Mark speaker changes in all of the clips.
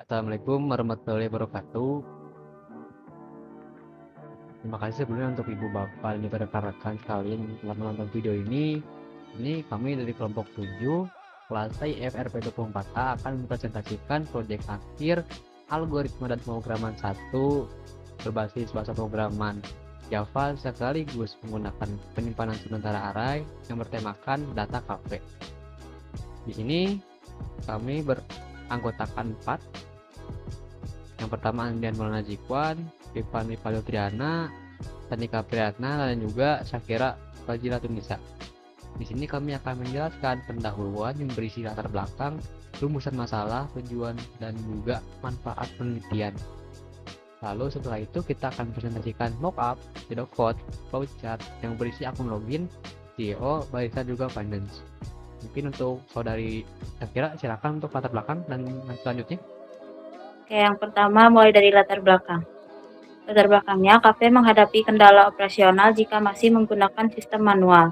Speaker 1: Assalamualaikum warahmatullahi wabarakatuh. Terima kasih sebelumnya untuk ibu bapak dan juga rekan-rekan sekalian yang telah menonton video ini. Ini kami dari kelompok 7 kelas IFRP 24A akan mempresentasikan proyek akhir algoritma dan pemrograman 1 berbasis bahasa pemrograman Java sekaligus menggunakan penyimpanan sementara array yang bertemakan data cafe. Di sini kami beranggotakan 4. Yang pertama Andian Maulana Jikwan, Tiffany Triana, Tanika Priyatna, dan juga Syakira Fajila Tunisa. Di sini kami akan menjelaskan pendahuluan yang berisi latar belakang, rumusan masalah, tujuan, dan juga manfaat penelitian. Lalu setelah itu kita akan presentasikan mockup, shadow code, flowchart yang berisi akun login, CEO, barista juga finance. Mungkin untuk saudari Syakira silakan untuk latar belakang dan selanjutnya.
Speaker 2: Oke, yang pertama mulai dari latar belakang. Latar belakangnya, kafe menghadapi kendala operasional jika masih menggunakan sistem manual.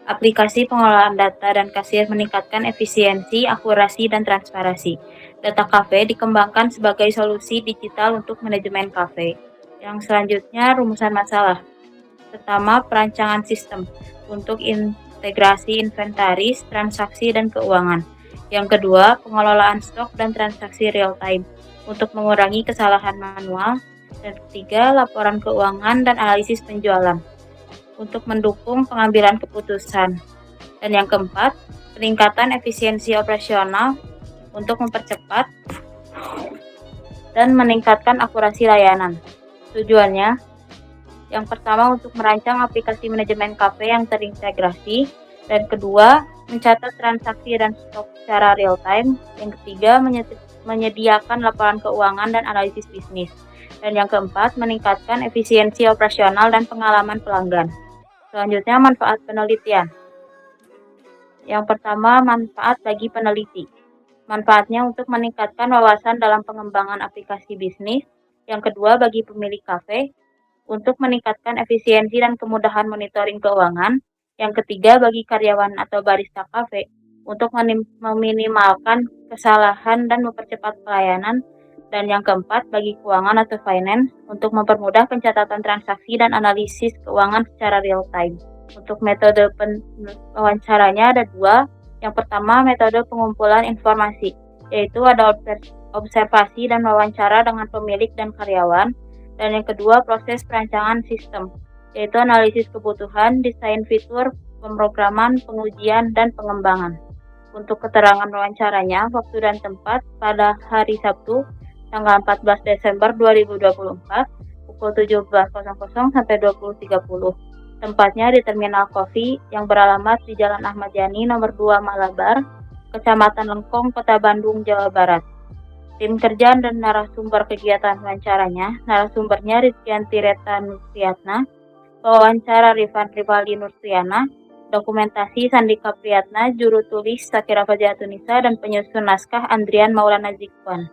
Speaker 2: Aplikasi pengolahan data dan kasir meningkatkan efisiensi, akurasi, dan transparansi. Data kafe dikembangkan sebagai solusi digital untuk manajemen kafe. Yang selanjutnya, rumusan masalah. Pertama, perancangan sistem untuk integrasi inventaris, transaksi, dan keuangan. Yang kedua, pengelolaan stok dan transaksi real time untuk mengurangi kesalahan manual. Dan ketiga, laporan keuangan dan analisis penjualan untuk mendukung pengambilan keputusan. Dan yang keempat, peningkatan efisiensi operasional untuk mempercepat dan meningkatkan akurasi layanan. Tujuannya, yang pertama untuk merancang aplikasi manajemen kafe yang terintegrasi, dan kedua, mencatat transaksi dan stok secara real time. Yang ketiga, menyediakan laporan keuangan dan analisis bisnis. Dan yang keempat, meningkatkan efisiensi operasional dan pengalaman pelanggan. Selanjutnya, manfaat penelitian. Yang pertama, manfaat bagi peneliti. Manfaatnya untuk meningkatkan wawasan dalam pengembangan aplikasi bisnis. Yang kedua, bagi pemilik kafe, untuk meningkatkan efisiensi dan kemudahan monitoring keuangan. Yang ketiga, bagi karyawan atau barista kafe, untuk meminimalkan kesalahan dan mempercepat pelayanan. Dan yang keempat, bagi keuangan atau finance, untuk mempermudah pencatatan transaksi dan analisis keuangan secara real time. Untuk metode wawancaranya ada 2. Yang pertama, metode pengumpulan informasi, yaitu ada observasi dan wawancara dengan pemilik dan karyawan. Dan yang kedua, proses perancangan sistem, yaitu analisis kebutuhan, desain fitur, pemrograman, pengujian, dan pengembangan. Untuk keterangan wawancaranya, waktu dan tempat pada hari Sabtu, tanggal 14 Desember 2024, pukul 17.00 sampai 20.30. Tempatnya di Terminal Coffee yang beralamat di Jalan Ahmad Yani nomor 2 Malabar, Kecamatan Lengkong, Kota Bandung, Jawa Barat. Tim kerja dan narasumber kegiatan wawancaranya, narasumbernya Rizkyanti Reta Nurpriyatna, pewawancara Rifan Rivaldi Nurtriana, dokumentasi Sandika Priyatna, juru tulis Syakira Fajila Tunisa, dan penyusun naskah Andrian Maulana Jikwan.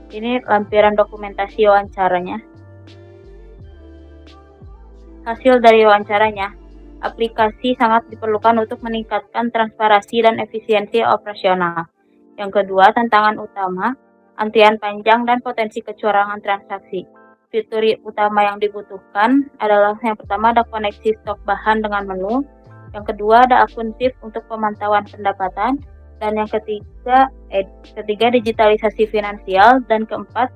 Speaker 2: Ini lampiran dokumentasi wawancaranya. Hasil dari wawancaranya, aplikasi sangat diperlukan untuk meningkatkan transparansi dan efisiensi operasional. Yang kedua, tantangan utama, antrian panjang dan potensi kecurangan transaksi. Fitur utama yang dibutuhkan adalah yang pertama ada koneksi stok bahan dengan menu, yang kedua ada akun shift untuk pemantauan pendapatan, dan yang ketiga digitalisasi finansial, dan keempat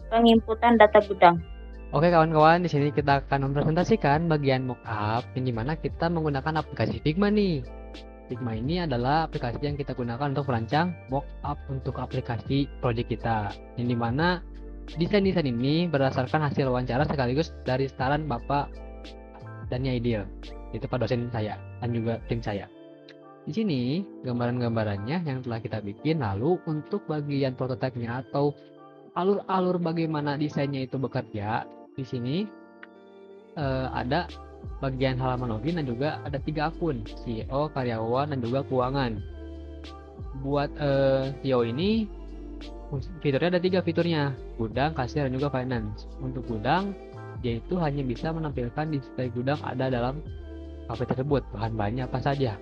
Speaker 2: pengimputan data gudang.
Speaker 1: Oke kawan-kawan, di sini kita akan mempresentasikan bagian mockup yang dimana kita menggunakan aplikasi Figma nih. Figma ini adalah aplikasi yang kita gunakan untuk merancang mockup untuk aplikasi project kita. Yang dimana desain-desain ini berdasarkan hasil wawancara sekaligus dari saran Bapak Dania Ideal, itu Pak dosen saya dan juga tim saya. Di sini gambaran-gambarannya yang telah kita bikin. Lalu untuk bagian prototipenya atau alur-alur bagaimana desainnya itu bekerja, di sini ada bagian halaman login dan juga ada 3 akun, CEO, karyawan, dan juga keuangan. Buat CEO ini fiturnya ada 3 fiturnya, gudang, kasir, dan juga finance. Untuk gudang, dia itu hanya bisa menampilkan display gudang ada dalam kafe tersebut, bahan-bahannya apa saja.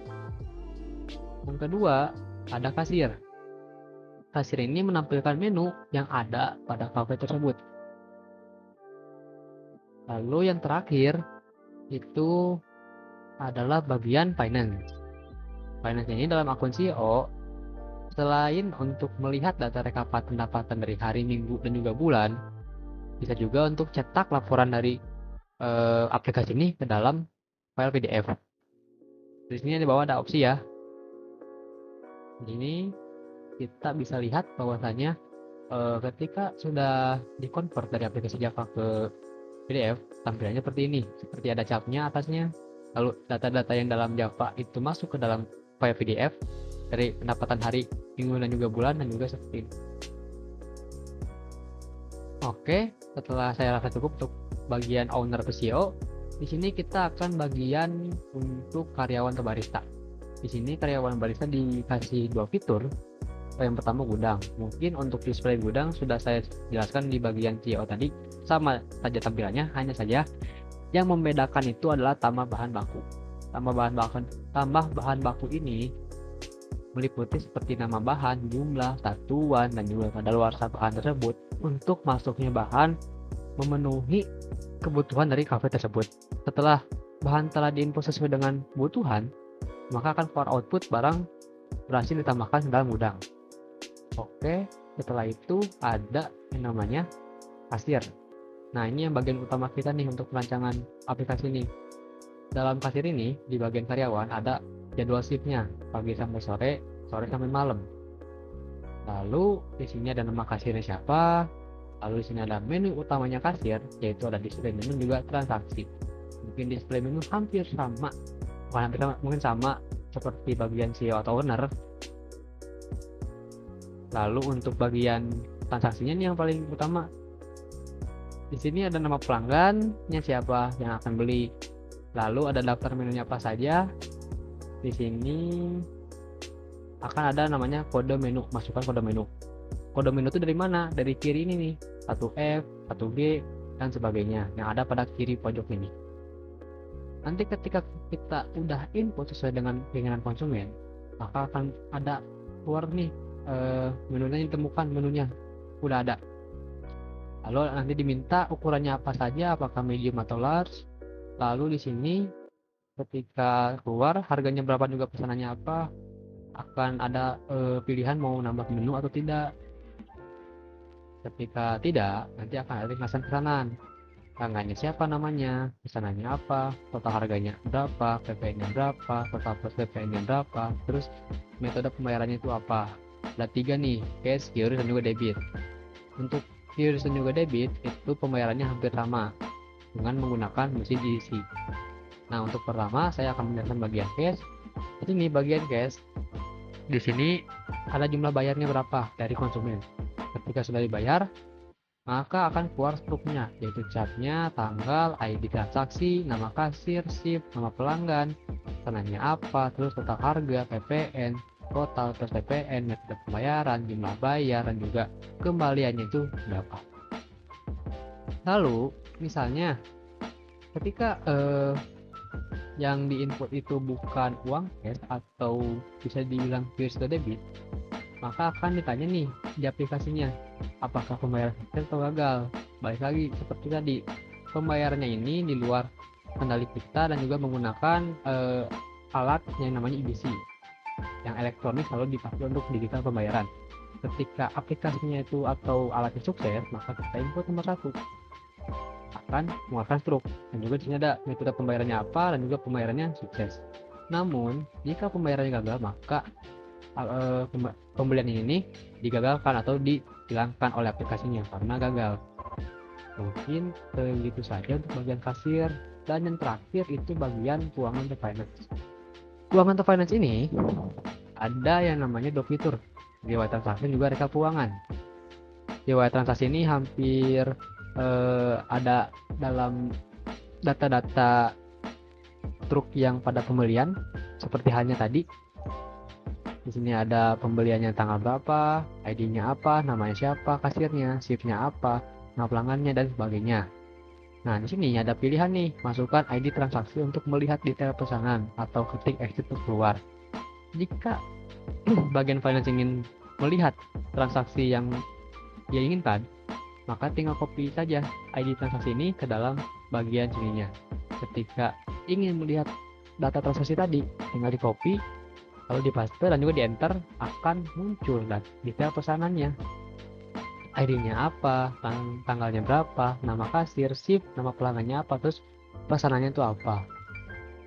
Speaker 1: Yang kedua, ada kasir. kasir ini menampilkan menu yang ada pada kafe tersebut. Lalu yang terakhir itu adalah bagian finance. Finance ini dalam akun CEO, selain untuk melihat data rekapan pendapatan dari hari, minggu, dan juga bulan, bisa juga untuk cetak laporan dari aplikasi ini ke dalam file PDF. Di sini di bawah ada opsi ya. Ini kita bisa lihat bahwasanya ketika sudah dikonvert dari aplikasi Java ke PDF, tampilannya seperti ini. Seperti ada capnya atasnya. Lalu data-data yang dalam Java itu masuk ke dalam file PDF dari pendapatan hari, minggu, dan juga bulan, dan juga seperti ini. Oke, setelah saya rasa cukup untuk bagian owner atau CEO, di sini kita akan bagian untuk karyawan atau barista. Di sini karyawan barista dikasih dua fitur. Yang pertama gudang. Mungkin untuk display gudang sudah saya jelaskan di bagian CEO tadi, sama saja tampilannya, hanya saja yang membedakan itu adalah tambah bahan baku. Tambah bahan baku ini meliputi seperti nama bahan, jumlah, satuan, dan juga kadaluarsa bahan tersebut. Untuk masuknya bahan memenuhi kebutuhan dari kafe tersebut. Setelah bahan telah diinput sesuai dengan kebutuhan, maka akan keluar output barang berhasil ditambahkan ke dalam gudang. Oke, setelah itu ada yang namanya kasir. Nah, ini yang bagian utama kita nih untuk perancangan aplikasi ini. Dalam kasir ini, di bagian karyawan ada jadwal shiftnya, pagi sampai sore, sore sampai malam. Lalu di sini ada nama kasirnya siapa. Lalu di sini ada menu utamanya kasir, yaitu ada display menu juga transaksi. Mungkin display menu hampir sama, bukan hampir sama, mungkin sama seperti bagian CEO atau owner. Lalu untuk bagian transaksinya ini yang paling utama. Di sini ada nama pelanggannya siapa yang akan beli. Lalu ada daftar menunya apa saja. Di sini akan ada namanya kode menu, masukkan kode menu. Kode menu itu dari mana? Dari kiri ini nih, 1F, 1G, dan sebagainya yang ada pada kiri pojok ini. Nanti ketika kita udah input sesuai dengan keinginan konsumen, maka akan ada keluar nih menunya, ditemukan menunya udah ada. Lalu nanti diminta ukurannya apa saja, apakah medium atau large. Lalu di sini ketika keluar harganya berapa, juga pesanannya apa, akan ada pilihan mau nambah menu atau tidak. Ketika tidak, nanti akan ada ringkasan pesanan. Pelanggannya siapa, namanya, pesanannya apa, total harganya berapa, PPN-nya berapa, total plus PPN-nya berapa, terus metode pembayarannya itu apa. Ada 3 nih, cash, QRIS, dan juga debit. Untuk QRIS dan juga debit itu pembayarannya hampir sama dengan menggunakan mesin EDC. Nah, untuk pertama saya akan menjelaskan bagian cash. Ini bagian cash. Di sini ada jumlah bayarnya berapa dari konsumen. Ketika sudah dibayar, maka akan keluar struknya, yaitu capnya, tanggal, ID transaksi, nama kasir, SIP, nama pelanggan, pesanannya apa, terus total harga, PPN, total plus PPN, metode pembayaran, jumlah bayar, dan juga kembaliannya itu berapa. Lalu misalnya ketika yang diinput itu bukan uang cash atau bisa dibilang cash atau debit, maka akan ditanya nih di aplikasinya, apakah pembayaran sukses atau gagal. Balik lagi seperti tadi, pembayarannya ini di luar kendali kita dan juga menggunakan alat yang namanya EDC, yang elektronik selalu dipakai untuk digital pembayaran. Ketika aplikasinya itu atau alatnya sukses, maka kita input nomor 1, akan mengeluarkan struk, dan juga di sini ada metode pembayarannya apa dan juga pembayarannya sukses. Namun jika pembayarannya gagal, maka pembelian ini digagalkan atau dihilangkan oleh aplikasinya karena gagal. Mungkin begitu saja untuk bagian kasir. Dan yang terakhir itu bagian keuangan atau finance. Keuangan atau finance ini ada yang namanya 2 fitur, riwayat transaksi juga rekap keuangan. Riwayat transaksi ini hampir ada dalam data-data truk yang pada pembelian, seperti halnya tadi. Di sini ada pembeliannya tanggal berapa, ID-nya apa, namanya siapa, kasirnya, shift-nya apa, nama pelanggannya, dan sebagainya. Nah, di sini ada pilihan nih, masukkan ID transaksi untuk melihat detail pesanan atau ketik exit untuk keluar. Jika bagian finance ingin melihat transaksi yang dia inginkan, maka tinggal copy saja ID transaksi ini ke dalam bagian sininya. Ketika ingin melihat data transaksi tadi, tinggal di copy, lalu dipaste dan juga di enter, akan muncul dan detail pesanannya. ID-nya apa, tanggalnya berapa, nama kasir, shift, nama pelanggannya apa, terus pesanannya itu apa.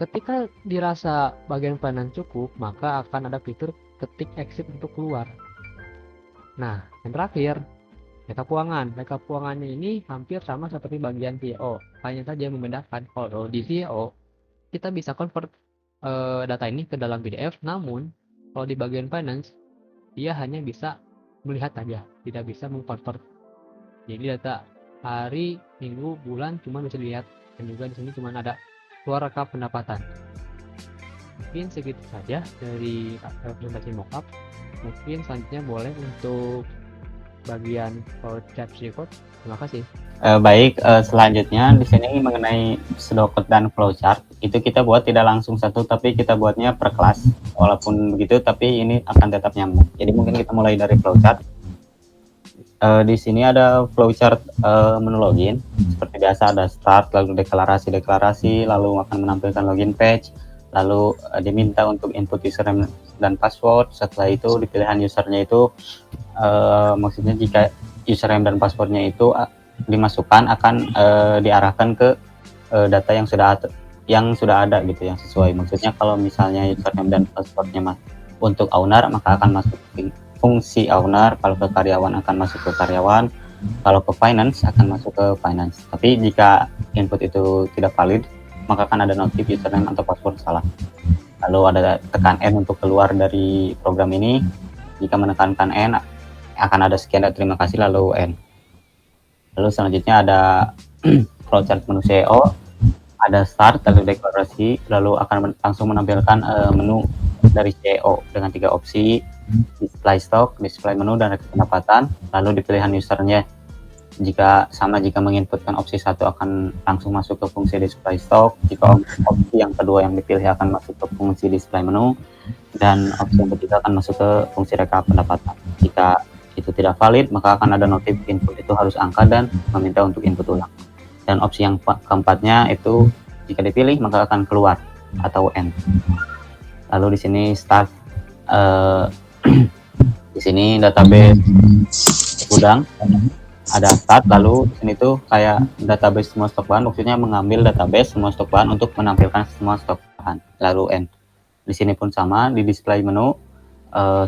Speaker 1: Ketika dirasa bagian finance cukup, maka akan ada fitur ketik exit untuk keluar. Nah, yang terakhir, rekap keuangan. Rekap keuangannya ini hampir sama seperti bagian CEO. Hanya saja membedakan kalau di CEO kita bisa convert data ini ke dalam PDF, namun kalau di bagian finance dia hanya bisa melihat saja, tidak bisa mengkonvert. Jadi data hari, minggu, bulan cuma bisa dilihat, dan juga di sini cuma ada keluar rekap pendapatan. Mungkin segitu saja dari presentasi mockup. Mungkin selanjutnya boleh untuk bagian flowchart record. Terima kasih.
Speaker 3: Baik, selanjutnya di sini mengenai pseudocode dan flowchart itu kita buat tidak langsung satu, tapi kita buatnya per kelas. Walaupun begitu, tapi ini akan tetap nyambung. Jadi mungkin kita mulai dari flowchart. Di sini ada flowchart menu login. Seperti biasa ada start, lalu deklarasi, lalu akan menampilkan login page, lalu diminta untuk input username dan password. Setelah itu di pilihan usernya itu maksudnya jika username dan passwordnya itu dimasukkan akan diarahkan ke data yang sudah ada gitu, yang sesuai. Maksudnya kalau misalnya username dan passwordnya untuk owner, maka akan masuk fungsi owner. Kalau ke karyawan akan masuk ke karyawan, kalau ke finance akan masuk ke finance. Tapi jika input itu tidak valid, maka akan ada notif username atau password salah. Lalu ada tekan N untuk keluar dari program ini. Jika menekankan N akan ada sekian dan terima kasih lalu N. Lalu selanjutnya ada flowchart menu CEO, ada start, lalu deklarasi, lalu akan langsung menampilkan menu dari CEO dengan 3 opsi, display stock, display menu, dan rekap pendapatan. Lalu di pilihan usernya, jika menginputkan opsi 1 akan langsung masuk ke fungsi display stock, jika opsi yang kedua yang dipilih akan masuk ke fungsi display menu, dan opsi yang ketiga akan masuk ke fungsi rekap pendapatan. Jika itu tidak valid, maka akan ada notif input itu harus angka dan meminta untuk input ulang. Dan opsi yang keempatnya itu jika dipilih maka akan keluar atau N. Lalu di sini start, di sini database gudang ada start, lalu di sini tuh kayak database semua stok bahan, maksudnya mengambil database semua stok bahan untuk menampilkan semua stok bahan, lalu N. Di sini pun sama, di display menu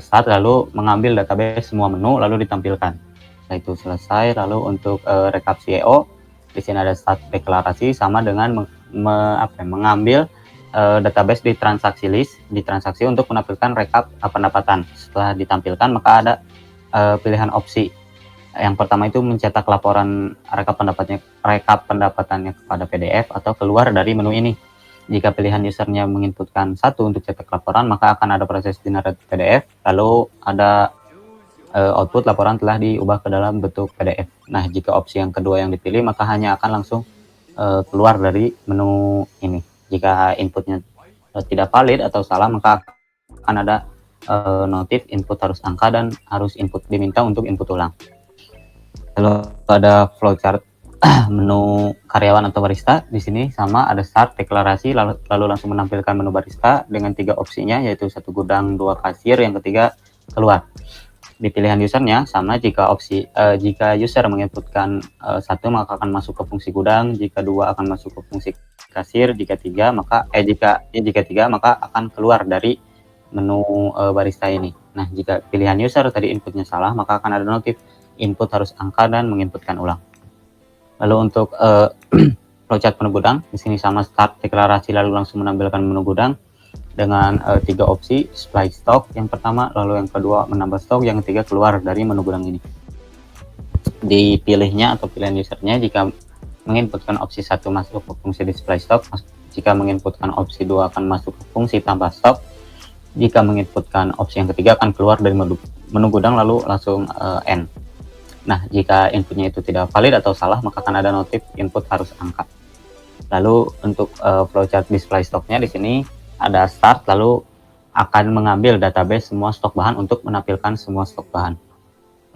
Speaker 3: start, lalu mengambil database semua menu lalu ditampilkan. Setelah itu selesai, lalu untuk rekap CEO di sini ada start deklarasi sama dengan mengambil database di transaksi list, di transaksi untuk menampilkan rekap pendapatan. Setelah ditampilkan maka ada pilihan opsi. Yang pertama itu mencetak laporan rekap pendapatannya kepada PDF atau keluar dari menu ini. Jika pilihan usernya menginputkan 1 untuk cetak laporan, maka akan ada proses generate PDF, lalu ada output laporan telah diubah ke dalam bentuk PDF. Nah, jika opsi yang kedua yang dipilih, maka hanya akan langsung keluar dari menu ini. Jika inputnya tidak valid atau salah, maka akan ada notif input harus angka dan harus diminta untuk input ulang. Lalu ada flowchart menu karyawan atau barista. Di sini sama, ada start, deklarasi, lalu langsung menampilkan menu barista dengan 3 opsinya, yaitu 1 gudang, 2 kasir, yang ketiga keluar. Di pilihan usernya sama, jika user menginputkan 1 maka akan masuk ke fungsi gudang, jika 2 akan masuk ke fungsi kasir, jika 3 maka akan keluar dari menu barista ini. Nah, jika pilihan user tadi inputnya salah, maka akan ada notif input harus angka dan menginputkan ulang. Lalu untuk flowchart menu gudang, di sini sama, start, deklarasi, lalu langsung menampilkan menu gudang dengan 3 opsi, display stock yang pertama, lalu yang kedua menambah stok, yang ketiga keluar dari menu gudang ini. Dipilihnya atau pilihan usernya, jika menginputkan opsi 1 masuk ke fungsi display stock, jika menginputkan opsi 2 akan masuk ke fungsi tambah stok, jika menginputkan opsi yang ketiga akan keluar dari menu gudang lalu langsung N. Nah, jika inputnya itu tidak valid atau salah, maka akan ada notif input harus angka. Lalu untuk flowchart display stocknya di sini ada start, lalu akan mengambil database semua stok bahan untuk menampilkan semua stok bahan.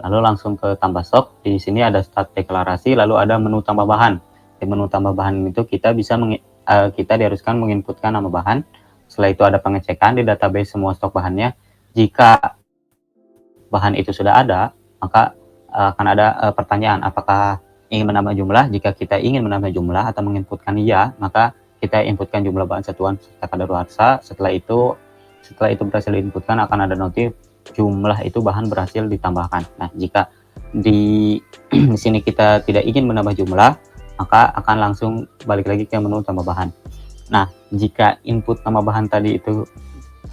Speaker 3: Lalu langsung ke tambah stok. Di sini ada start deklarasi, lalu ada menu tambah bahan. Di menu tambah bahan itu kita bisa kita diharuskan menginputkan nama bahan. Setelah itu ada pengecekan di database semua stok bahannya. Jika bahan itu sudah ada, maka akan ada pertanyaan apakah ingin menambah jumlah. Jika kita ingin menambah jumlah atau menginputkan iya, maka kita inputkan jumlah bahan satuan serta kadaluarsa. Setelah itu berhasil diinputkan, akan ada notif jumlah itu bahan berhasil ditambahkan. Nah, jika di sini kita tidak ingin menambah jumlah, maka akan langsung balik lagi ke menu tambah bahan. Nah, jika input nama bahan tadi itu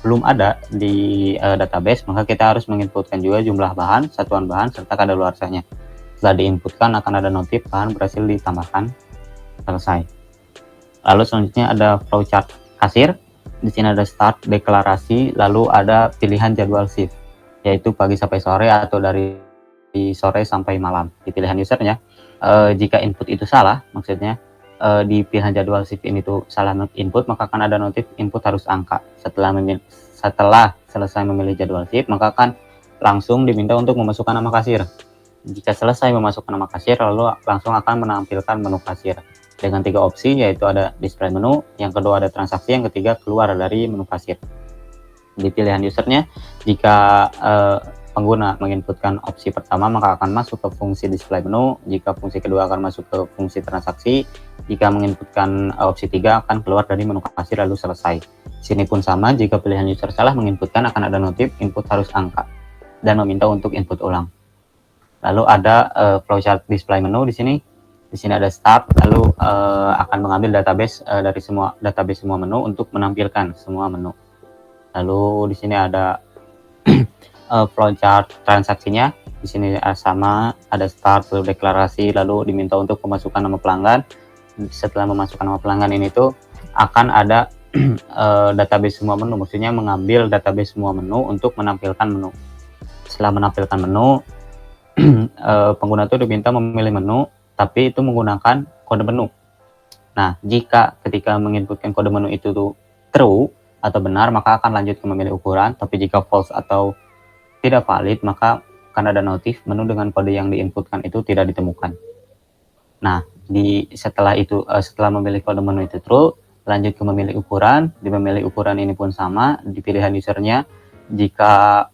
Speaker 3: belum ada di database, maka kita harus menginputkan juga jumlah bahan, satuan bahan, serta kadaluarsanya. Setelah diinputkan, akan ada notif bahan berhasil ditambahkan, selesai. Lalu selanjutnya ada flowchart kasir. Di sini ada start deklarasi, lalu ada pilihan jadwal shift, yaitu pagi sampai sore atau dari sore sampai malam. Di pilihan usernya, jika input itu salah, maksudnya di pilihan jadwal shift ini tuh salah input, maka akan ada notif input harus angka. Setelah selesai memilih jadwal shift, maka akan langsung diminta untuk memasukkan nama kasir. Jika selesai memasukkan nama kasir, lalu langsung akan menampilkan menu kasir dengan 3 opsi, yaitu ada display menu, yang kedua ada transaksi, yang ketiga keluar dari menu kasir. Di pilihan usernya, jika pengguna menginputkan opsi pertama, maka akan masuk ke fungsi display menu. Jika fungsi kedua akan masuk ke fungsi transaksi. Jika menginputkan opsi 3 akan keluar dari menu kasir lalu selesai. Sini pun sama, jika pilihan user salah menginputkan, akan ada notif input harus angka dan meminta untuk input ulang. Lalu ada flowchart display menu di sini. Di sini ada start, lalu akan mengambil database dari semua menu untuk menampilkan semua menu. Lalu di sini ada flowchart transaksinya. Di sini sama, ada start, lalu deklarasi, lalu diminta untuk memasukkan nama pelanggan. Setelah memasukkan nama pelanggan ini tuh akan ada database semua menu, maksudnya mengambil database semua menu untuk menampilkan menu. Setelah menampilkan menu, pengguna itu diminta memilih menu, tapi itu menggunakan kode menu. Nah, jika ketika menginputkan kode menu itu tuh true atau benar, maka akan lanjut ke memilih ukuran. Tapi jika false atau tidak valid, maka akan ada notif menu dengan kode yang diinputkan itu tidak ditemukan. Nah, setelah memilih kode menu itu true, lanjut ke memilih ukuran. Di memilih ukuran ini pun sama, di pilihan usernya, jika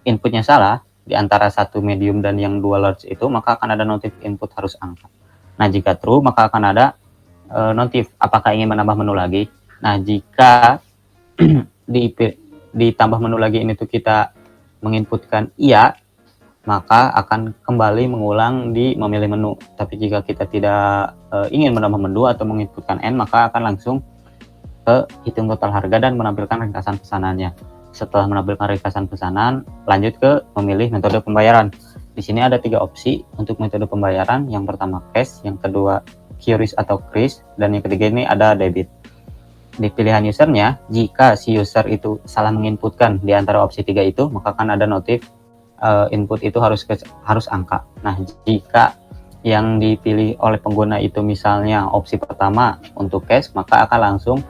Speaker 3: inputnya salah di antara satu medium dan yang 2 large itu, maka akan ada notif input harus angka. Nah, jika true, maka akan ada notif apakah ingin menambah menu lagi. Nah, jika ditambah menu lagi ini tuh kita menginputkan iya, maka akan kembali mengulang di memilih menu. Tapi jika kita tidak ingin menambah menu atau menginputkan N, maka akan langsung ke hitung total harga dan menampilkan ringkasan pesanannya. Setelah menampilkan ringkasan pesanan, lanjut ke memilih metode pembayaran. Di sini ada 3 opsi untuk metode pembayaran. Yang pertama cash, yang kedua QRIS atau KRIS, dan yang ketiga ini ada debit. Di pilihan usernya, jika si user itu salah menginputkan di antara opsi 3 itu, maka akan ada notif input itu harus angka. Nah, jika yang dipilih oleh pengguna itu misalnya opsi pertama untuk cash, maka akan langsung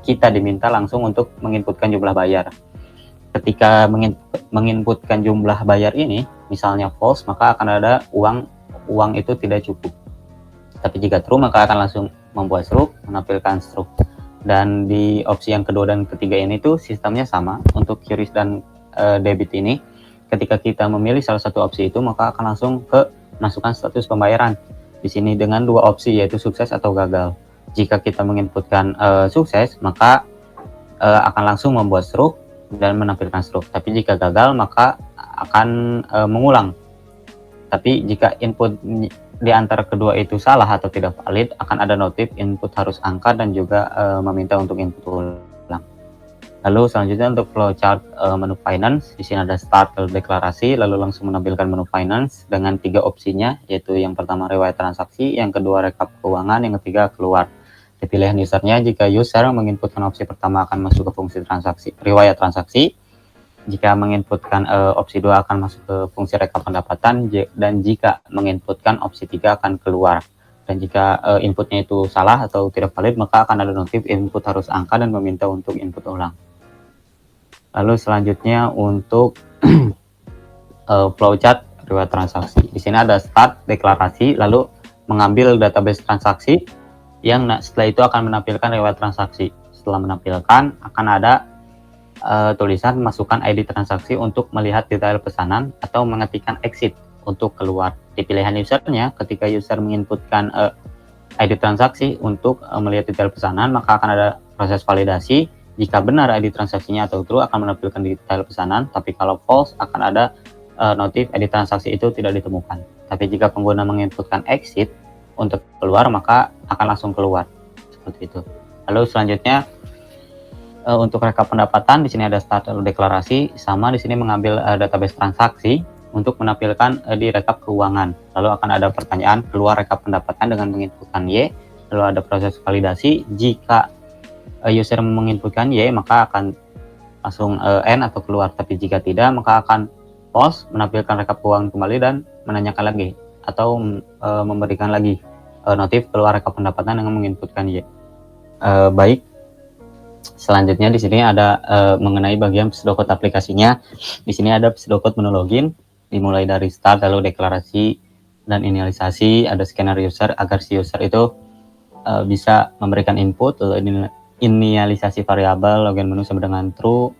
Speaker 3: kita diminta langsung untuk menginputkan jumlah bayar. Ketika menginputkan jumlah bayar ini misalnya false, maka akan ada uang itu tidak cukup. Tapi jika true, maka akan langsung membuat struk, menampilkan struk. Dan di opsi yang kedua dan ketiga ini tuh sistemnya sama untuk QRIS dan debit ini. Ketika kita memilih salah satu opsi itu, maka akan langsung ke masukkan status pembayaran. Di sini dengan 2 opsi, yaitu sukses atau gagal. Jika kita menginputkan sukses, maka akan langsung membuat struk dan menampilkan struk. Tapi jika gagal, maka akan mengulang. Tapi jika input di antara kedua itu salah atau tidak valid, akan ada notif input harus angka dan juga meminta untuk input ulang. Lalu selanjutnya untuk flowchart menu finance, di sini ada start deklarasi, lalu langsung menampilkan menu finance dengan 3 opsinya, yaitu yang pertama riwayat transaksi, yang kedua rekap keuangan, yang ketiga keluar. Di pilihan usernya, jika user menginputkan opsi pertama akan masuk ke fungsi transaksi riwayat transaksi. Jika menginputkan opsi 2 akan masuk ke fungsi rekap pendapatan, dan jika menginputkan opsi 3 akan keluar. Dan jika inputnya itu salah atau tidak valid, maka akan ada notif input harus angka dan meminta untuk input ulang. Lalu selanjutnya untuk flowchart riwayat transaksi. Di sini ada start, deklarasi, lalu mengambil database transaksi yang setelah itu akan menampilkan riwayat transaksi. Setelah menampilkan akan ada tulisan masukkan ID transaksi untuk melihat detail pesanan atau mengetikkan exit untuk keluar. Di pilihan usernya, ketika user menginputkan ID transaksi untuk melihat detail pesanan, maka akan ada proses validasi. Jika benar ID transaksinya atau true akan menampilkan detail pesanan, tapi kalau false akan ada notif ID transaksi itu tidak ditemukan. Tapi jika pengguna menginputkan exit untuk keluar, maka akan langsung keluar. Seperti itu. Lalu selanjutnya untuk rekap pendapatan, di sini ada start lalu deklarasi, sama di sini mengambil database transaksi untuk menampilkan di rekap keuangan. Lalu akan ada pertanyaan keluar rekap pendapatan dengan menginputkan Y, lalu ada proses validasi. Jika user menginputkan Y, maka akan langsung N atau keluar, tapi jika tidak maka akan false, menampilkan rekap keuangan kembali dan menanyakan lagi atau memberikan lagi notif keluar rekap pendapatan dengan menginputkan Y. Baik, selanjutnya di sini ada mengenai bagian pseudocode aplikasinya. Di sini ada pseudocode menu login, dimulai dari start lalu deklarasi dan inisialisasi, ada scanner user agar si user itu bisa memberikan input, lalu inisialisasi variabel, login menu sama dengan true,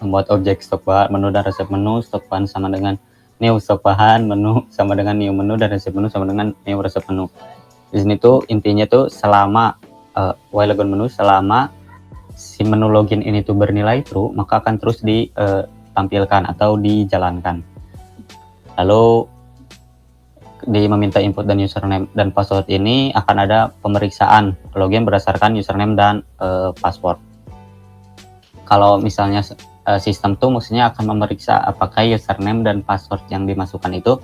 Speaker 3: membuat objek stok bahan, menu dan resep menu, stok bahan sama dengan new stok bahan, menu sama dengan new menu, dan resep menu sama dengan new resep menu. Di sini tuh intinya tuh selama while login menu, selama si menu login ini tuh bernilai true, maka akan terus ditampilkan atau dijalankan. Lalu di meminta input dan username dan password ini akan ada pemeriksaan login berdasarkan username dan password. Kalau misalnya sistem tuh maksudnya akan memeriksa apakah username dan password yang dimasukkan itu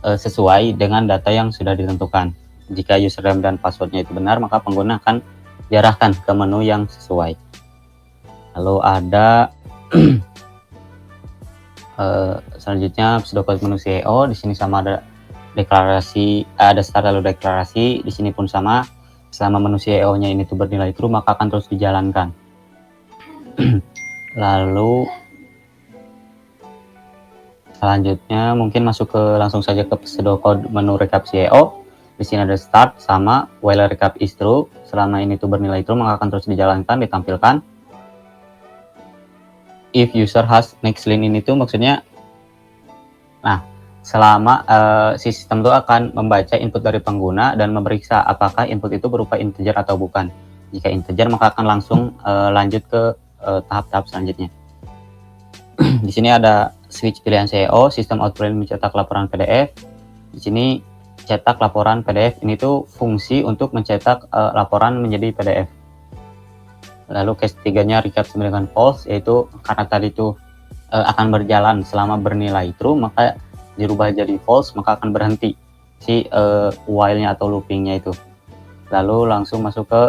Speaker 3: sesuai dengan data yang sudah ditentukan. Jika username dan passwordnya itu benar, maka pengguna akan diarahkan ke menu yang sesuai. Lalu ada selanjutnya pseudocode menu CEO. Di sini sama ada deklarasi, ada start lalu deklarasi. Di sini pun sama, selama menu CEO-nya ini tuh bernilai true maka akan terus dijalankan. Lalu selanjutnya mungkin masuk ke langsung saja ke pseudocode menu recap CEO. Di sini ada start sama while recap is true, selama ini tuh bernilai true maka akan terus dijalankan, ditampilkan. If user has next line ini tuh maksudnya, nah selama sistem itu akan membaca input dari pengguna dan memeriksa apakah input itu berupa integer atau bukan. Jika integer maka akan langsung lanjut ke tahap-tahap selanjutnya. Di sini ada switch pilihan CEO, sistem output mencetak laporan PDF. Di sini cetak laporan PDF ini tuh fungsi untuk mencetak laporan menjadi PDF. Lalu case 3-nya recap sama dengan false, yaitu karena tadi itu akan berjalan selama bernilai true maka dirubah jadi false, maka akan berhenti si while-nya atau looping-nya itu. Lalu langsung masuk ke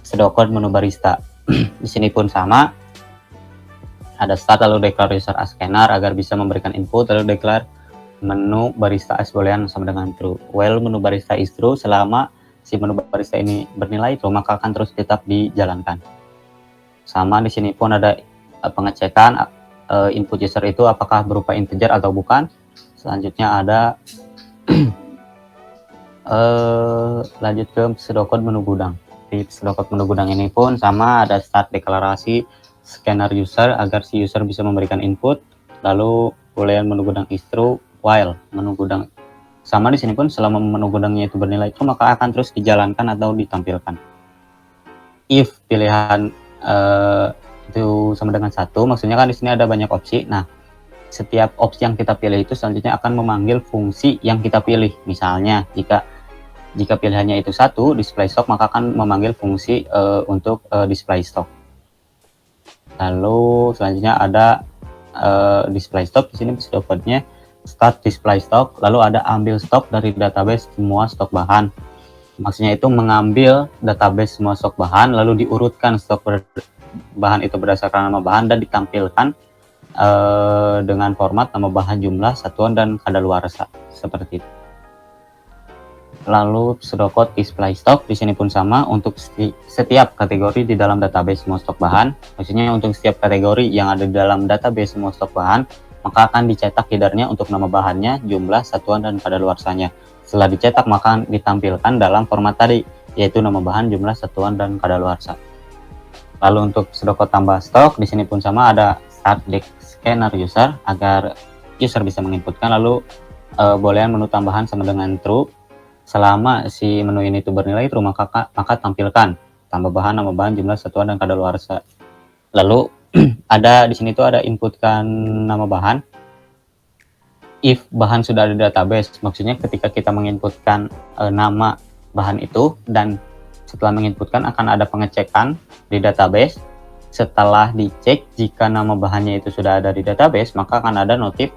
Speaker 3: pseudocode menu barista. Di sini pun sama, ada start lalu declare user as scanner agar bisa memberikan input, lalu declare menu barista as boolean sama dengan true. While menu barista is true, selama si menu barista ini bernilai true maka akan terus tetap dijalankan. Sama di sini pun ada pengecekan input user itu apakah berupa integer atau bukan. Selanjutnya ada lanjut ke pseudocode menu gudang. Di pseudocode menu gudang ini pun sama, ada start deklarasi scanner user agar si user bisa memberikan input, lalu boolean menu gudang is true, while menu gudang sama di sini pun selama menu gudangnya itu bernilai true maka akan terus dijalankan atau ditampilkan. If pilihan itu sama dengan 1, maksudnya kan di sini ada banyak opsi. Nah, setiap opsi yang kita pilih itu selanjutnya akan memanggil fungsi yang kita pilih. Misalnya jika pilihannya itu 1 display stock maka akan memanggil fungsi untuk display stock. Lalu selanjutnya ada display stock. Di sini pseudocode-nya start display stock, lalu ada ambil stok dari database semua stok bahan. Maksudnya itu mengambil database semua stok bahan lalu diurutkan stok bahan itu berdasarkan nama bahan dan ditampilkan dengan format nama bahan, jumlah, satuan, dan kadaluarsa seperti itu. Lalu pseudocode display stock di sini pun sama untuk setiap kategori di dalam database semua stok bahan. Maksudnya untuk setiap kategori yang ada di dalam database semua stok bahan, maka akan dicetak headernya untuk nama bahannya, jumlah, satuan, dan kadaluarsanya. Setelah dicetak maka ditampilkan dalam format tadi, yaitu nama bahan, jumlah, satuan, dan kadaluarsa. Lalu untuk pseudocode tambah stok di sini pun sama, ada start the scanner user agar user bisa menginputkan, lalu boolean menu tambahan sama dengan true. Selama si menu ini tuh bernilai true, maka tampilkan tambah bahan, nama bahan, jumlah, satuan, dan kadaluarsa. Lalu ada di sini tuh ada inputkan nama bahan. If bahan sudah ada di database, maksudnya ketika kita menginputkan nama bahan itu, dan setelah menginputkan akan ada pengecekan di database. Setelah dicek jika nama bahannya itu sudah ada di database, maka akan ada notif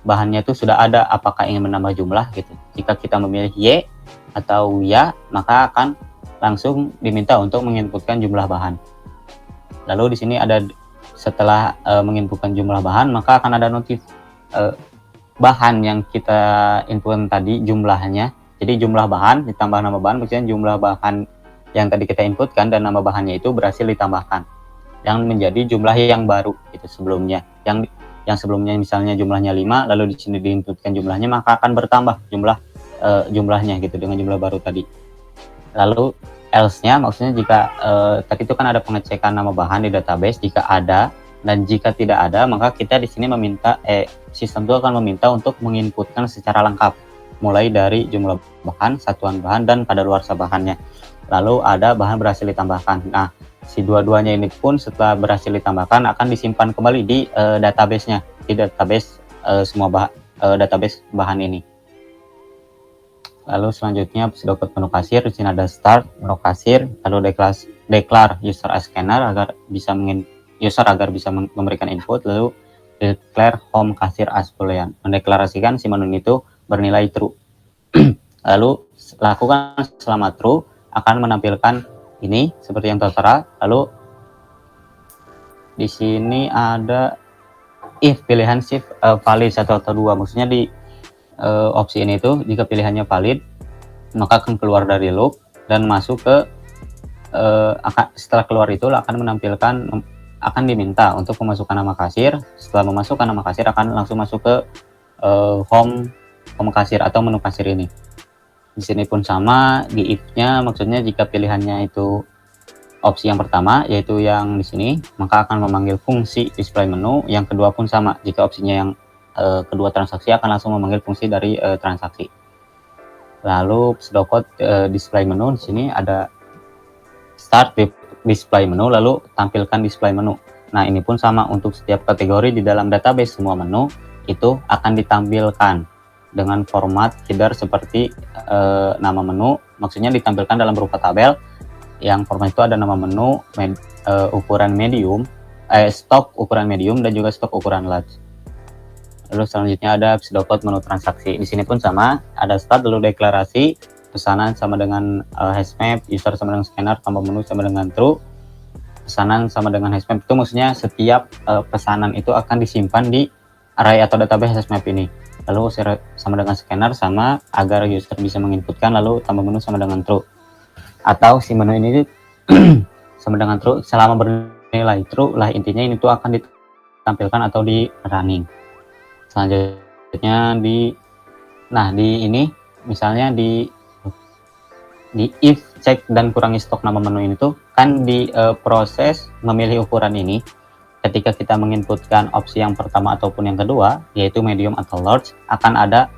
Speaker 3: bahannya itu sudah ada, apakah ingin menambah jumlah gitu. Jika kita memilih Y atau ya, maka akan langsung diminta untuk menginputkan jumlah bahan. Lalu di sini ada setelah menginputkan jumlah bahan, maka akan ada notif bahan yang kita input tadi jumlahnya. Jadi jumlah bahan ditambah nama bahan, maksudnya jumlah bahan yang tadi kita inputkan dan nama bahannya itu berhasil ditambahkan, yang menjadi jumlah yang baru itu sebelumnya. Yang sebelumnya misalnya jumlahnya 5, lalu di sini diinputkan jumlahnya, maka akan bertambah jumlahnya gitu dengan jumlah baru tadi. Lalu else-nya maksudnya jika tadi itu kan ada pengecekan nama bahan di database, jika ada, dan jika tidak ada, maka kita di sini meminta sistem itu akan meminta untuk menginputkan secara lengkap, mulai dari jumlah bahan, satuan bahan, dan kadaluarsa bahannya. Lalu ada bahan berhasil ditambahkan. Nah, si dua-duanya ini pun setelah berhasil ditambahkan akan disimpan kembali di database-nya, di database database bahan ini. Lalu selanjutnya pseudocode menu kasir. Di sini ada start menu kasir, lalu declare user as scanner agar bisa memberikan input, lalu declare home kasir as boolean, mendeklarasikan si menu itu bernilai true. Lalu lakukan selama true akan menampilkan ini seperti yang tertera. Lalu di sini ada if pilihan shift valid 1 atau 2, maksudnya di opsi ini tuh jika pilihannya valid maka akan keluar dari loop dan masuk ke setelah keluar itu akan diminta untuk memasukkan nama kasir. Setelah memasukkan nama kasir akan langsung masuk ke home kasir atau menu kasir ini. Di sini pun sama, di if-nya maksudnya jika pilihannya itu opsi yang pertama, yaitu yang di sini, maka akan memanggil fungsi display menu. Yang kedua pun sama, jika opsinya yang kedua transaksi akan langsung memanggil fungsi dari transaksi. Lalu pseudocode display menu, di sini ada start display menu, lalu tampilkan display menu. Nah, ini pun sama untuk setiap kategori di dalam database, semua menu itu akan ditampilkan dengan format header seperti nama menu, maksudnya ditampilkan dalam berupa tabel yang format itu ada nama menu, ukuran medium, stok ukuran medium, dan juga stok ukuran large. Lalu selanjutnya ada pseudocode menu transaksi. Di sini pun sama, ada start lalu deklarasi, pesanan sama dengan hashmap, user sama dengan scanner, tambah menu sama dengan true, pesanan sama dengan hashmap. Itu maksudnya setiap pesanan itu akan disimpan di array atau database hashmap ini. Lalu sama dengan scanner sama agar user bisa menginputkan, lalu tambah menu sama dengan true. Atau si menu ini sama dengan true selama bernilai true lah, intinya ini tuh akan ditampilkan atau di running. Selanjutnya di ini misalnya di if cek dan kurangi stok nama menu ini tuh kan di proses memilih ukuran ini. Ketika kita menginputkan opsi yang pertama ataupun yang kedua, yaitu medium atau large, akan ada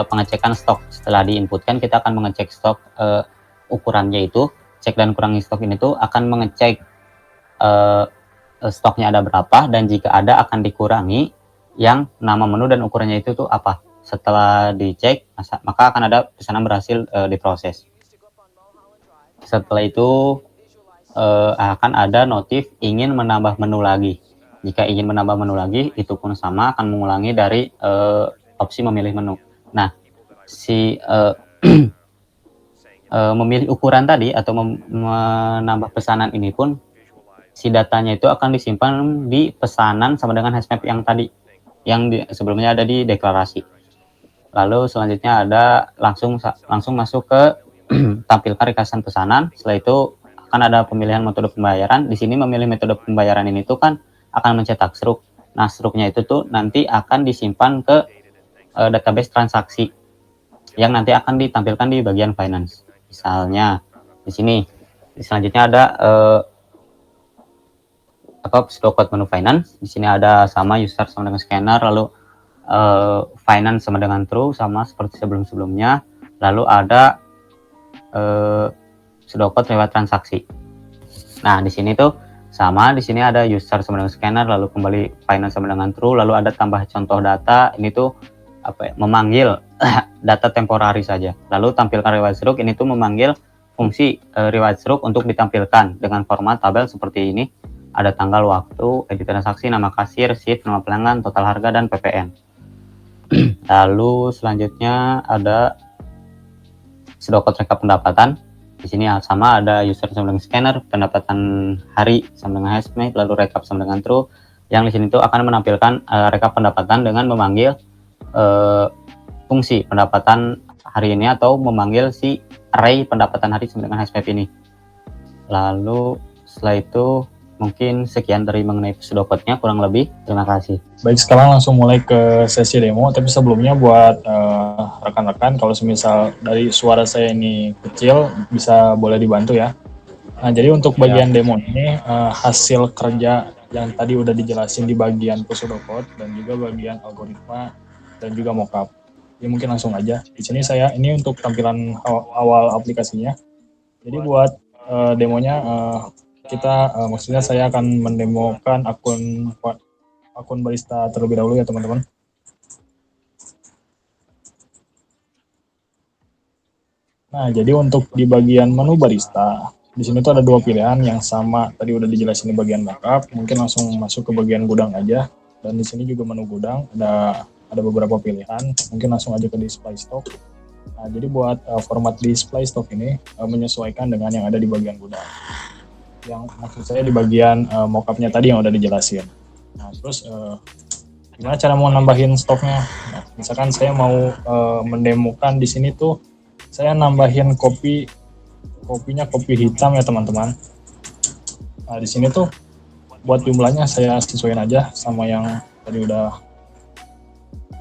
Speaker 3: pengecekan stok. Setelah diinputkan, kita akan mengecek stok ukurannya itu. Cek dan kurangi stok ini tuh akan mengecek stoknya ada berapa, dan jika ada akan dikurangi yang nama menu dan ukurannya itu tuh apa. Setelah dicek, maka akan ada pesanan berhasil diproses. Setelah itu akan ada notif ingin menambah menu lagi. Jika ingin menambah menu lagi, itu pun sama akan mengulangi dari opsi memilih menu. Nah, si memilih ukuran tadi atau menambah pesanan ini pun si datanya itu akan disimpan di pesanan sama dengan hashmap yang tadi, yang sebelumnya ada di deklarasi. Lalu selanjutnya ada langsung masuk ke tampilkan ringkasan pesanan. Setelah itu akan ada pemilihan metode pembayaran. Di sini memilih metode pembayaran ini tuh kan akan mencetak struk. Nah, struknya itu tuh nanti akan disimpan ke database transaksi yang nanti akan ditampilkan di bagian finance. Misalnya di sini selanjutnya ada pseudocode menu finance. Di sini ada sama user sama dengan scanner, lalu finance sama dengan true sama seperti sebelum-sebelumnya. Lalu ada pseudocode lewat transaksi. Nah, di sini tuh sama, di sini ada user sama dengan scanner, lalu kembali finance sama dengan true, lalu ada tambah contoh data. Ini tuh memanggil data temporary saja. Lalu tampilkan reward stroke, ini tuh memanggil fungsi reward stroke untuk ditampilkan dengan format tabel seperti ini. Ada tanggal, waktu, edit transaksi, nama kasir, shift, nama pelanggan, total harga, dan PPN. Lalu selanjutnya ada pseudocode rekap pendapatan. Di sini sama, ada user sama dengan scanner, pendapatan hari sama dengan hashmate, lalu rekap sama dengan true. Yang di sini tuh akan menampilkan rekap pendapatan dengan memanggil fungsi pendapatan hari ini atau memanggil si array pendapatan hari sama dengan hashmap ini. Lalu setelah itu mungkin sekian dari mengenai pseudocode-nya kurang lebih. Terima kasih.
Speaker 4: Baik, sekarang langsung mulai ke sesi demo. Tapi sebelumnya buat rekan-rekan, kalau semisal dari suara saya ini kecil, bisa boleh dibantu ya. Nah, jadi untuk bagian demo ini hasil kerja yang tadi udah dijelasin di bagian pseudocode dan juga bagian algoritma dan juga mockup. Ya mungkin langsung aja. Di sini ini untuk tampilan awal aplikasinya. Jadi buat demonya maksudnya saya akan mendemokan akun barista terlebih dahulu ya teman-teman. Nah, jadi untuk di bagian menu barista, di sini tuh ada dua pilihan yang sama tadi udah dijelasin di bagian backup. Mungkin langsung masuk ke bagian gudang aja. Dan di sini juga menu gudang ada beberapa pilihan. Mungkin langsung aja ke display stock. Nah, jadi buat format display stock ini menyesuaikan dengan yang ada di bagian gudang. Yang maksud saya di bagian mockupnya tadi yang udah dijelasin. Nah, terus gimana cara mau nambahin stoknya? Nah, misalkan saya mau mendemokan di sini tuh, saya nambahin kopinya kopi hitam ya teman-teman. Nah, di sini tuh buat jumlahnya saya sesuaiin aja sama yang tadi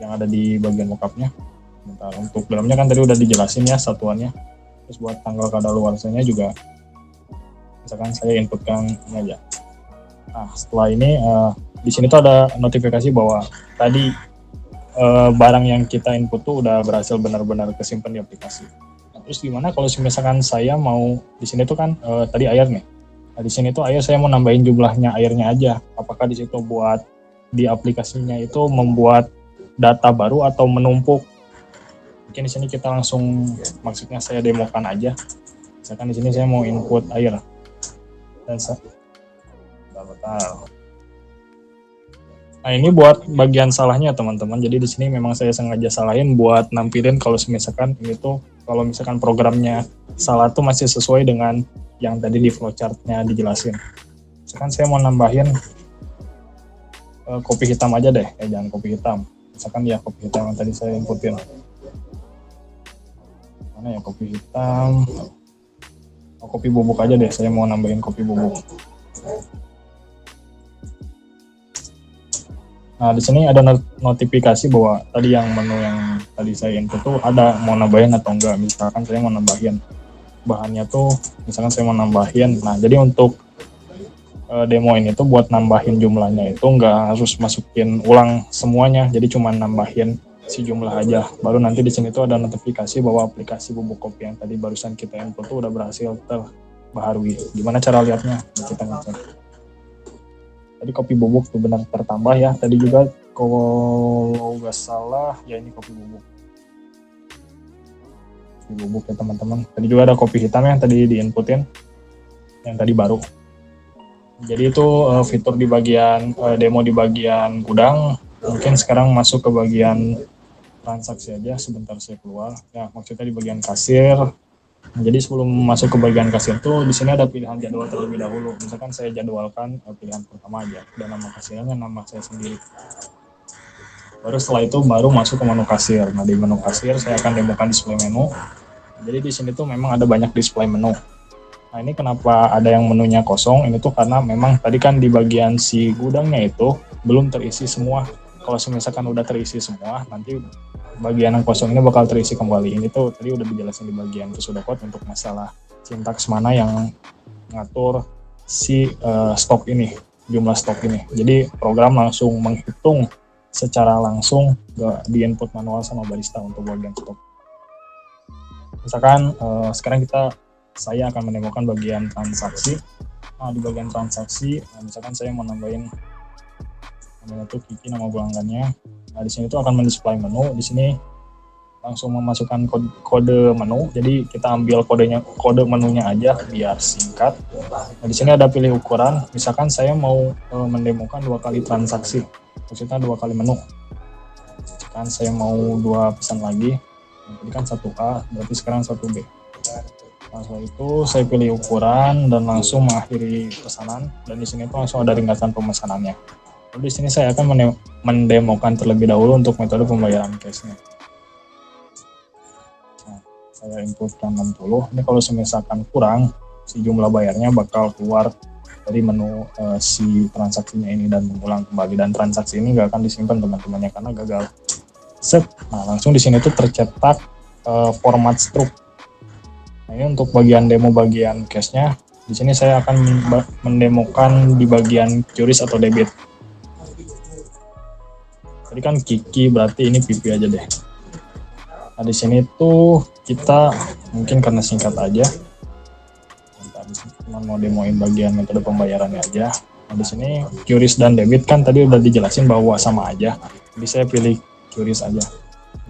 Speaker 4: yang ada di bagian mockupnya. Bentar, untuk dalamnya kan tadi udah dijelasin ya satuannya. Terus buat tanggal kadaluarsanya juga misalkan saya inputkan ini aja. Nah, setelah ini di sini tuh ada notifikasi bahwa tadi barang yang kita input tuh udah berhasil benar-benar kesimpan di aplikasi. Nah, terus gimana kalau misalkan saya mau di sini tuh kan tadi air nih. Nah, di sini tuh air saya mau nambahin jumlahnya airnya aja. Apakah di situ buat di aplikasinya itu membuat data baru atau menumpuk? Mungkin di sini kita langsung, maksudnya saya demokan aja. Misalkan di sini saya mau input air. Dan nah, ini buat bagian salahnya teman-teman. Jadi di sini memang saya sengaja salahin buat nampilin kalau misalkan ini tuh kalau misalkan programnya salah tuh masih sesuai dengan yang tadi di flowchart-nya dijelasin. Misalkan saya mau nambahin kopi hitam aja deh, jangan kopi hitam. Misalkan ya kopi hitam yang tadi saya inputin. Mana ya kopi hitam? Kopi bubuk aja deh, saya mau nambahin kopi bubuk. Nah, di sini ada notifikasi bahwa tadi yang menu yang tadi saya input tuh ada mau nambahin atau enggak. Misalkan saya mau nambahin bahannya tuh, misalkan saya mau nambahin. Nah, jadi untuk demo ini tuh buat nambahin jumlahnya itu enggak harus masukin ulang semuanya, jadi cuma nambahin si jumlah aja. Baru nanti di sini tuh ada notifikasi bahwa aplikasi bubuk kopi yang tadi barusan kita input tuh udah berhasil terbaharui. Gimana cara lihatnya? Kita ngecek. Tadi kopi bubuk tuh benar tertambah ya. Tadi juga kalau nggak salah ya ini kopi bubuk. Kopi bubuk ya teman-teman. Tadi juga ada kopi hitam yang tadi diinputin. Yang tadi baru. Jadi itu fitur di bagian demo di bagian gudang. Mungkin sekarang masuk ke bagian transaksi aja, sebentar saya keluar. Ya, maksudnya di bagian kasir. Nah, jadi sebelum masuk ke bagian kasir tuh di sini ada pilihan jadwal terlebih dahulu. Misalkan saya jadwalkan pilihan pertama aja dan nama kasirnya nama saya sendiri. Baru setelah itu baru masuk ke menu kasir. Nah, di menu kasir saya akan demokan display menu. Jadi di sini tuh memang ada banyak display menu. Nah, ini kenapa ada yang menunya kosong? Ini tuh karena memang tadi kan di bagian si gudangnya itu belum terisi semua. Kalau misalkan udah terisi semua, nanti bagian yang kosong ini bakal terisi kembali. Ini tuh tadi udah dijelasin di bagian pseudocode untuk masalah sintaks mana yang ngatur si stok ini, jumlah stok ini. Jadi program langsung menghitung secara langsung di input manual sama barista untuk bagian stok. Misalkan sekarang saya akan menemukan bagian transaksi. Nah, di bagian transaksi, misalkan saya mau nambahin namanya tuh Kiki, nama pelanggannya. Nah, di sini tuh akan mendisplay menu. Di sini langsung memasukkan kode menu. Jadi kita ambil kode menunya aja biar singkat. Nah, di sini ada pilih ukuran. Misalkan saya mau mendemokan 2 kali transaksi, maksudnya 2 kali menu. Misalkan saya mau 2 pesan lagi. Jadi kan 1A, berarti sekarang 1B. Nah, setelah itu saya pilih ukuran dan langsung mengakhiri pesanan. Dan di sini tuh langsung ada ringkasan pemesanannya. Lalu di sini saya akan mendemokan terlebih dahulu untuk metode pembayaran cash-nya. Saya inputkan 60. Ini kalau misalkan kurang, si jumlah bayarnya bakal keluar dari menu si transaksinya ini dan mengulang kembali. Dan transaksi ini nggak akan disimpan teman-temannya karena gagal. Set. Nah, langsung di sini tuh tercetak format struk. Nah, ini untuk bagian demo bagian cash-nya. Di sini saya akan mendemokan di bagian QRIS atau debit. Tadi kan Kiki, berarti ini PP aja deh. Nah, di sini tuh kita mungkin karena singkat aja. Cuma mau demoin bagian metode pembayarannya aja. Nah, di sini QRIS dan debit kan tadi udah dijelasin bahwa sama aja. Jadi saya pilih QRIS aja.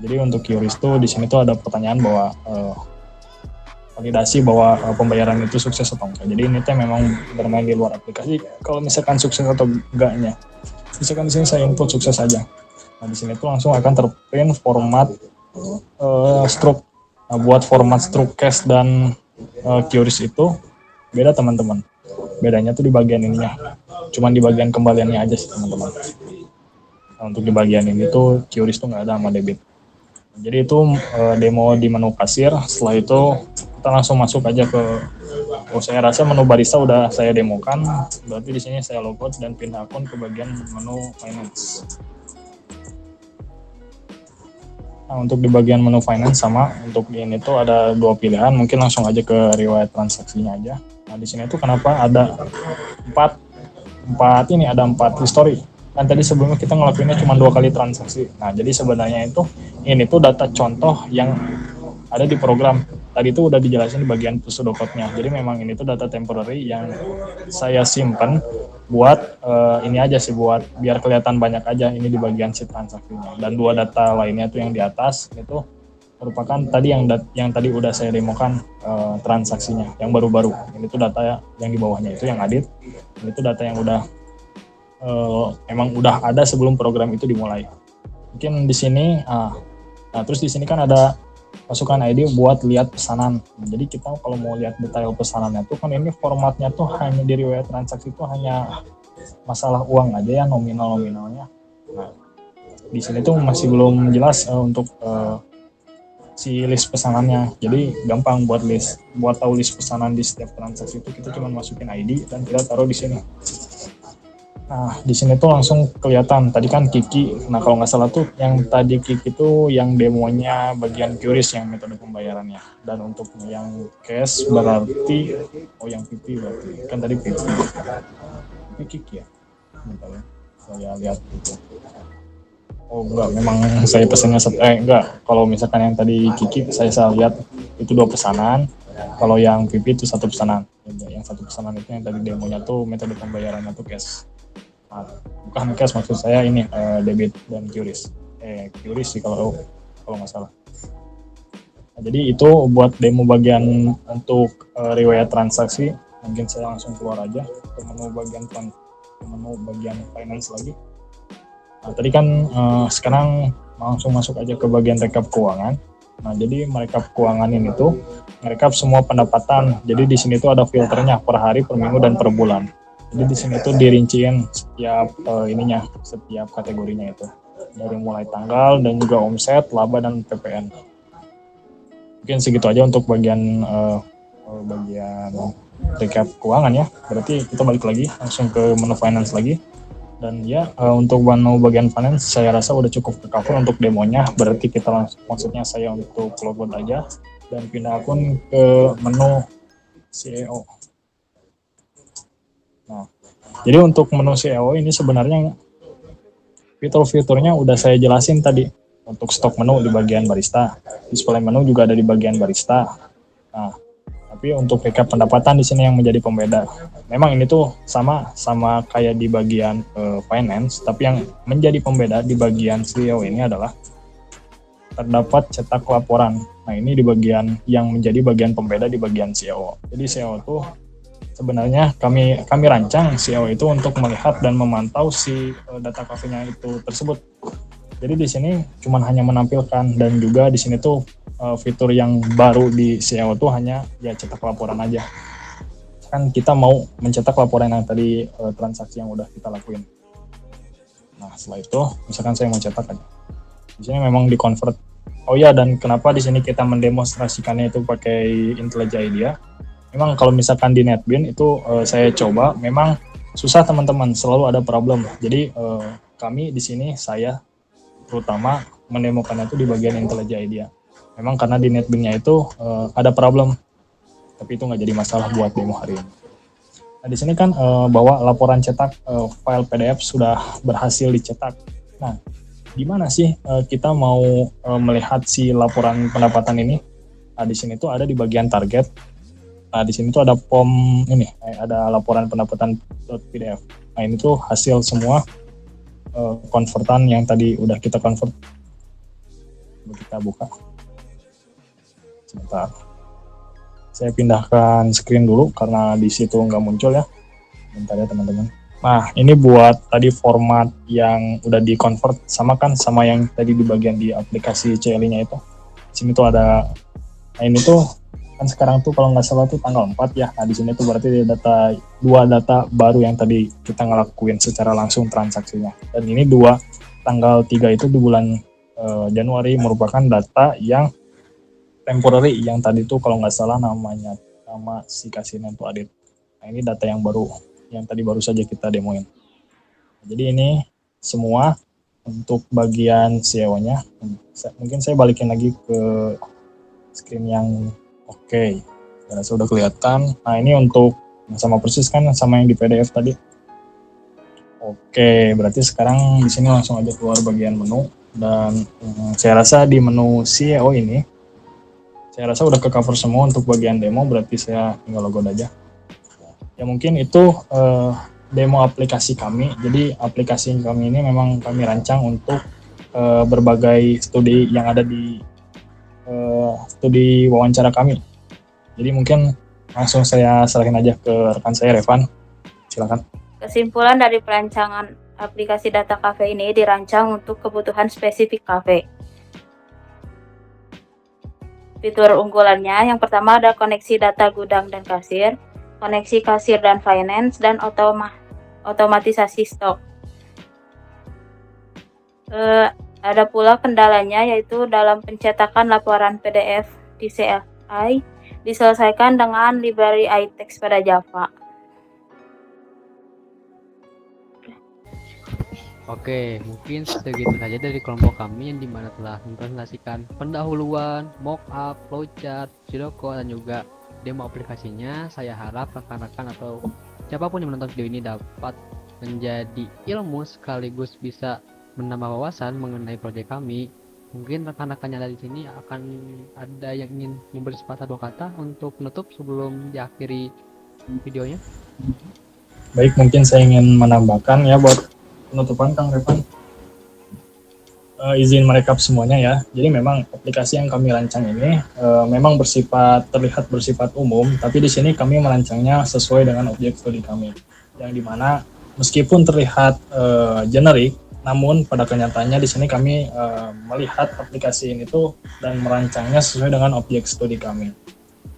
Speaker 4: Jadi untuk QRIS tuh di sini tuh ada pertanyaan bahwa validasi bahwa pembayaran itu sukses atau enggak. Jadi ini tuh memang bermain di luar aplikasi. Kalau misalkan sukses atau enggaknya, misalkan di sini saya input sukses aja. Nah, di sini tuh langsung akan terprint format struk. Nah, buat format struk cash dan QRIS itu beda teman-teman. Bedanya tuh di bagian ininya. Cuman di bagian kembaliannya aja sih teman-teman. Nah, untuk di bagian ini tuh QRIS tuh nggak ada sama debit. Jadi itu demo di menu kasir. Setelah itu kita langsung masuk aja ke. Saya rasa menu barista udah saya demokan. Berarti di sini saya logout dan pindah akun ke bagian menu finance. Nah, untuk di bagian menu finance sama untuk ini tuh ada 2 pilihan, mungkin langsung aja ke riwayat transaksinya aja. Nah, di sini tuh kenapa ada 4 history. Kan tadi sebelumnya kita ngelakuinnya cuma 2 kali transaksi. Nah, jadi sebenarnya ini tuh data contoh yang ada di program. Tadi itu udah dijelasin di bagian pseudocode-nya. Jadi memang ini tuh data temporary yang saya simpan buat ini aja sih, buat biar kelihatan banyak aja ini di bagian si transaksinya. Dan 2 data lainnya tuh yang di atas itu merupakan tadi yang tadi udah saya demokan transaksinya yang baru-baru. Ini tuh data yang di bawahnya itu yang edit. Ini tuh data yang udah emang udah ada sebelum program itu dimulai. Mungkin di sini nah terus di sini kan ada masukkan ID buat lihat pesanan. Jadi kita kalau mau lihat detail pesanannya tuh kan ini formatnya tuh hanya di riwayat transaksi itu hanya masalah uang aja ya, nominalnya. Nah, di sini tuh masih belum jelas untuk si list pesanannya. Jadi gampang buat tahu list pesanan di setiap transaksi itu kita cuma masukin ID dan kita taruh di sini. Nah, di sini tuh langsung kelihatan. Tadi kan Kiki. Nah, kalau nggak salah tuh yang tadi Kiki tuh yang demonya bagian QRIS yang metode pembayarannya. Dan untuk yang cash berarti yang PP berarti. Kan tadi PP. Ini Kiki ya. Bentar ya. Saya lihat itu. Oh enggak, memang saya pesannya enggak. Kalau misalkan yang tadi Kiki saya lihat itu 2 pesanan. Kalau yang PP itu 1 pesanan. Yang 1 pesanan itu yang tadi demonya tuh metode pembayarannya tuh cash. Nah, bukan cash, maksud saya ini debit dan QRIS. QRIS sih kalau nggak salah. Nah, jadi itu buat demo bagian untuk riwayat transaksi. Mungkin saya langsung keluar aja ke menu bagian finance lagi. Nah, tadi kan sekarang langsung masuk aja ke bagian rekap keuangan. Nah, jadi merekap keuangan ini tuh merekap semua pendapatan. Jadi di sini tuh ada filternya per hari, per minggu, dan per bulan. Jadi di sini tuh dirinciin setiap setiap kategorinya itu. dari mulai tanggal dan juga omset, laba dan PPN. Mungkin segitu aja untuk bagian recap keuangan ya. Berarti kita balik lagi langsung ke menu finance lagi. Dan ya untuk menu bagian finance saya rasa udah cukup tercover untuk demonya. Berarti kita langsung, maksudnya saya untuk logout aja dan pindah akun ke menu CEO. Nah, jadi untuk menu CEO ini sebenarnya fitur-fiturnya udah saya jelasin tadi. Untuk stok menu di bagian barista, display menu juga ada di bagian barista. Nah, tapi untuk recap pendapatan di sini yang menjadi pembeda. Memang ini tuh sama kayak di bagian finance, tapi yang menjadi pembeda di bagian CEO ini adalah terdapat cetak laporan. Nah, ini di bagian yang menjadi bagian pembeda di bagian CEO. Jadi CEO tuh sebenarnya kami rancang CEO itu untuk melihat dan memantau si data kafenya itu tersebut. Jadi di sini cuma hanya menampilkan, dan juga di sini tuh fitur yang baru di CEO tuh hanya ya cetak laporan aja. Kan kita mau mencetak laporan yang tadi transaksi yang udah kita lakuin. Nah, setelah itu misalkan saya mau cetak aja. Di sini memang di convert. Oh ya, dan kenapa di sini kita mendemonstrasikannya itu pakai IntelliJ IDEA? Memang kalau misalkan di NetBeans itu saya coba, memang susah teman-teman, selalu ada problem. Jadi kami di sini saya terutama mendemokannya itu di bagian IntelliJ IDEA. Memang karena di NetBeans-nya itu ada problem, tapi itu nggak jadi masalah buat demo hari ini. Nah, di sini kan bahwa laporan cetak file PDF sudah berhasil dicetak. Nah, gimana sih kita mau melihat si laporan pendapatan ini? Nah, di sini tuh ada di bagian target. Nah, di sini tuh ada form ini, ada laporan pendapatan .pdf. Nah, ini tuh hasil semua konvertan yang tadi udah kita convert. Kita buka. Sebentar. Saya pindahkan screen dulu karena di situ nggak muncul ya. Bentar ya teman-teman. Nah, ini buat tadi format yang udah di convert sama kan sama yang tadi di bagian di aplikasi CLI-nya itu. Di sini tuh ada, nah ini tuh kan sekarang tuh kalau nggak salah tuh tanggal 4 ya. Nah, di sini tuh berarti dua data baru yang tadi kita ngelakuin secara langsung transaksinya. Dan ini tanggal 3 itu di bulan Januari merupakan data yang temporary, yang tadi tuh kalau nggak salah nama si kasirnya itu Adit. Nah, ini data yang baru, yang tadi baru saja kita demoin. Jadi ini semua untuk bagian CEO-nya. Mungkin saya balikin lagi ke screen yang oke. Ya, sudah kelihatan. Nah, ini untuk sama persis kan sama yang di PDF tadi. Oke, berarti sekarang di sini langsung aja keluar bagian menu, dan saya rasa di menu CEO ini saya rasa udah ke cover semua untuk bagian demo, berarti saya tinggal logout aja. Ya mungkin itu demo aplikasi kami. Jadi aplikasi kami ini memang kami rancang untuk berbagai studi yang ada di studi wawancara kami. Jadi mungkin langsung saya serahin aja ke rekan saya, Revan. Silakan.
Speaker 2: Kesimpulan dari perancangan aplikasi data cafe ini dirancang untuk kebutuhan spesifik cafe. Fitur unggulannya yang pertama ada koneksi data gudang dan kasir, koneksi kasir dan finance, dan otomatisasi stok. Ada pula kendalanya yaitu dalam pencetakan laporan PDF di CLI diselesaikan dengan library iText pada Java.
Speaker 1: Oke, mungkin segitu saja dari kelompok kami yang dimana telah mempresentasikan pendahuluan, mockup, flowchart, pseudocode, dan juga demo aplikasinya. Saya harap rekan-rekan atau siapapun yang menonton video ini dapat menjadi ilmu sekaligus bisa menambah wawasan mengenai proyek kami. Mungkin rekan-rekan yang ada di sini akan ada yang ingin memberi sepatah dua kata untuk menutup sebelum diakhiri videonya.
Speaker 4: Baik, mungkin saya ingin menambahkan ya buat penutupan Kang Revan. Izin merekap semuanya ya. Jadi memang aplikasi yang kami rancang ini memang terlihat bersifat umum, tapi di sini kami merancangnya sesuai dengan objek studi kami. Yang dimana meskipun terlihat generik, namun pada kenyataannya di sini kami melihat aplikasi ini tuh dan merancangnya sesuai dengan objek studi kami.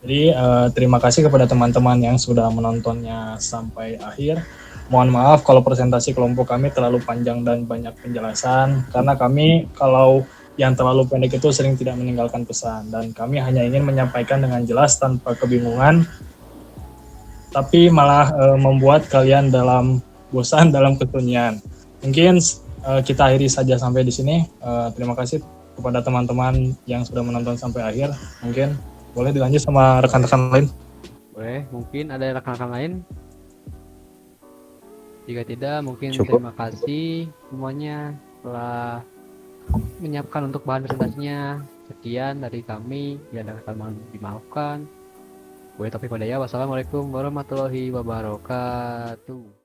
Speaker 4: Jadi terima kasih kepada teman-teman yang sudah menontonnya sampai akhir. Mohon maaf kalau presentasi kelompok kami terlalu panjang dan banyak penjelasan, karena kami kalau yang terlalu pendek itu sering tidak meninggalkan pesan, dan kami hanya ingin menyampaikan dengan jelas tanpa kebingungan, tapi malah membuat kalian dalam bosan dalam kesunyian. Mungkin kita akhiri saja sampai di sini. Terima kasih kepada teman-teman yang sudah menonton sampai akhir. Mungkin boleh dilanjut sama rekan-rekan lain.
Speaker 1: Boleh, mungkin ada rekan-rekan lain. Jika tidak, mungkin
Speaker 3: Cukup.
Speaker 1: terima kasih semuanya telah menyiapkan untuk bahan presentasinya. Sekian dari kami, ya ada kesalahan dimaafkan. Gue Taufik Wadaya, wassalamualaikum warahmatullahi wabarakatuh.